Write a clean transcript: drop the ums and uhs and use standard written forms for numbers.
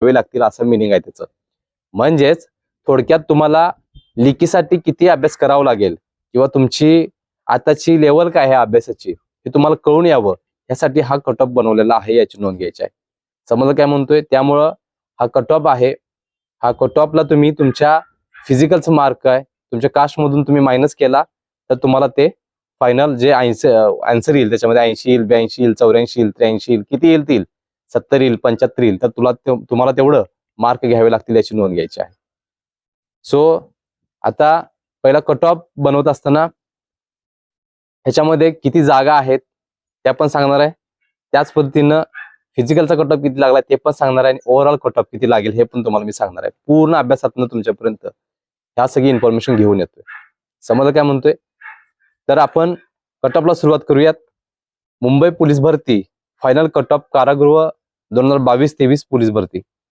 घ्यावे लागतील असं मिनिंग आहे त्याचं. म्हणजेच थोडक्यात तुम्हाला लिखीसाठी किती अभ्यास करावा लागेल किंवा तुमची आताची लेवल काय आहे अभ्यासाची हे तुम्हाला कळून यावं यासाठी हा कट ऑफ बनवलेला आहे, याची नोंद घ्यायची आहे. समजलं काय म्हणतोय? त्यामुळं हा कट ऑफ आहे. हा कट ऑफला तुम्ही तुमच्या फिजिकलचं मार्क आहे तुमच्या कास्टमधून तुम्ही मायनस केला तर तुम्हाला ते फायनल जे आन्सर येईल त्याच्यामध्ये 80 येईल, 82 येईल, 84 येईल, 83 येईल, किती येईल 70 येईल, 75 येईल, तर तुम्हाला तेवढं मार्क घ्यावे लागतील याची नोंद घ्यायची आहे. सो आता पहिला कट ऑफ बनवत असताना ह्याच्यामध्ये किती जागा आहेत त्या पण सांगणार आहे. त्याच पद्धतीनं फिजिकलचा कट ऑफ किती लागला ते पण सांगणार आहे आणि ओव्हरऑल कट ऑफ किती लागेल हे पण तुम्हाला मी सांगणार आहे. पूर्ण अभ्यासातनं तुमच्यापर्यंत ह्या सगळी इन्फॉर्मेशन घेऊन येतोय. समजलं काय म्हणतोय? तर आपण कट ऑफला सुरुवात करूयात. मुंबई पोलीस भरती फायनल कट ऑफ कारागृह 2022-23 पोलीस भरती